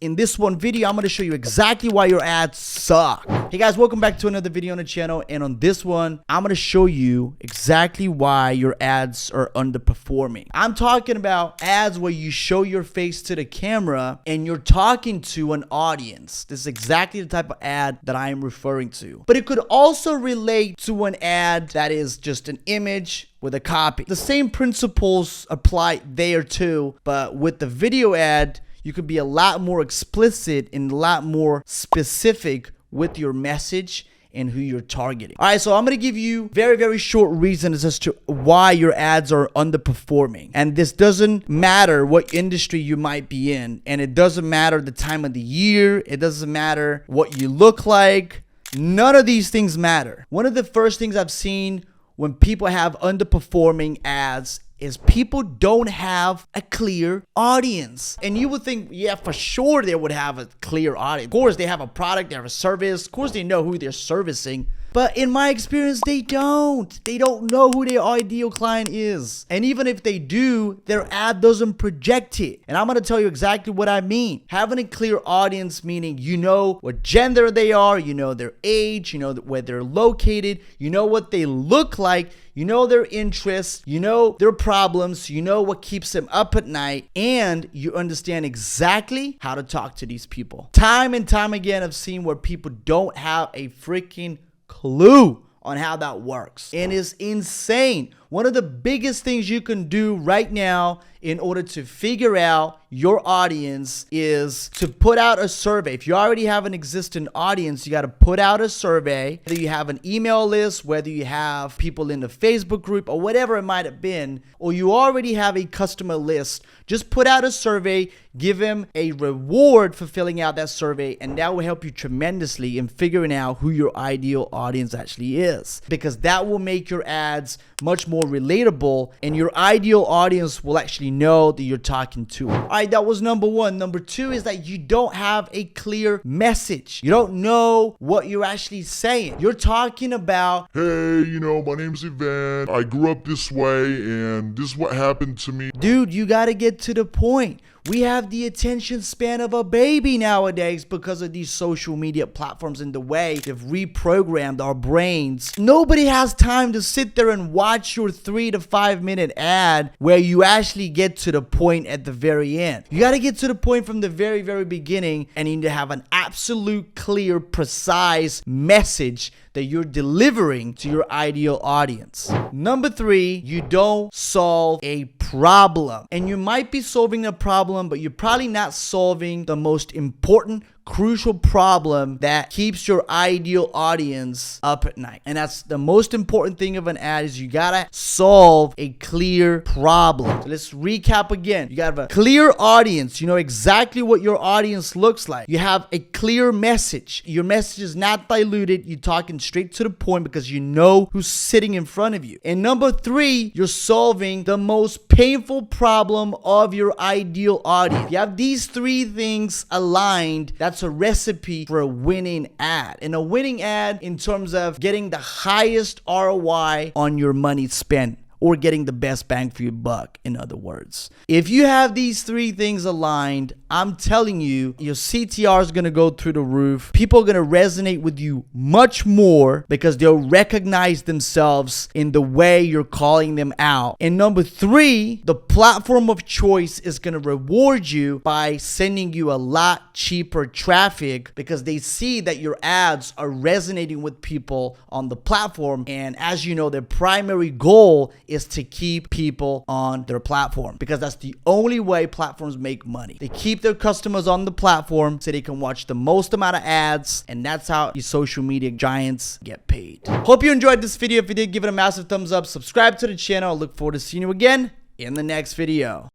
In this one video, I'm going to show you exactly why your ads suck. Hey guys, welcome back to another video on the channel. And on this one, I'm going to show you exactly why your ads are underperforming. I'm talking about ads where you show your face to the camera and you're talking to an audience. This is exactly the type of ad that I am referring to. But it could also relate to an ad that is just an image with a copy. The same principles apply there too, but with the video ad, you could be a lot more explicit and a lot more specific with your message and who you're targeting. All right, so I'm going to give you very short reasons as to why your ads are underperforming. And this doesn't matter what industry you might be in, and it doesn't matter the time of the year, it doesn't matter what you look like. None of these things matter. One of the first things I've seen when people have underperforming ads is people don't have a clear audience. And you would think, yeah, for sure they would have a clear audience. Of course, they have a product, they have a service. Of course, they know who they're servicing. But in my experience, they don't. They don't know who their ideal client is. And even if they do, their ad doesn't project it. And I'm going to tell you exactly what I mean. Having a clear audience, meaning you know what gender they are, you know their age, you know where they're located, you know what they look like, you know their interests, you know their problems, you know what keeps them up at night, and you understand exactly how to talk to these people. Time and time again, I've seen where people don't have a freaking clue on how that works, and it's insane. One of the biggest things you can do right now in order to figure out your audience is to put out a survey. If you already have an existing audience, you got to put out a survey. Whether you have an email list, whether you have people in the Facebook group or whatever it might have been, or you already have a customer list, just put out a survey, give them a reward for filling out that survey, and that will help you tremendously in figuring out who your ideal audience actually is, because that will make your ads much more relatable, and your ideal audience will actually know that you're talking to them. All right, that was number one. Number two is that you don't have a clear message. You don't know what you're actually saying. You're talking about, hey, my name's Ivan. I grew up this way and this is what happened to me. Dude, you got to get to the point. We have the attention span of a baby nowadays because of these social media platforms and the way they've reprogrammed our brains. Nobody has time to sit there and watch your 3 to 5 minute ad where you actually get to the point at the very end. You got to get to the point from the very beginning, and you need to have an absolute, clear, precise message that you're delivering to your ideal audience. Number three, you don't solve a problem. And you might be solving a problem, but you're probably not solving the most important, crucial problem that keeps your ideal audience up at night. And that's the most important thing of an ad, is you gotta solve a clear problem. So let's recap again. You gotta have a clear audience. You know exactly what your audience looks like. You have a clear message. Your message is not diluted. You're talking straight to the point because you know who's sitting in front of you. And number three, you're solving the most painful problem of your ideal audience. If you have these three things aligned, that's a recipe for a winning ad. And a winning ad in terms of getting the highest ROI on your money spent, or getting the best bang for your buck, in other words. If you have these three things aligned, I'm telling you, your CTR is going to go through the roof. People are going to resonate with you much more because they'll recognize themselves in the way you're calling them out. And number three, the platform of choice is going to reward you by sending you a lot cheaper traffic because they see that your ads are resonating with people on the platform. And as you know, their primary goal is to keep people on their platform, because that's the only way platforms make money. They keep their customers on the platform so they can watch the most amount of ads, and that's how these social media giants get paid. Hope you enjoyed this video. If you did, give it a massive thumbs up, subscribe to the channel. I look forward to seeing you again in the next video.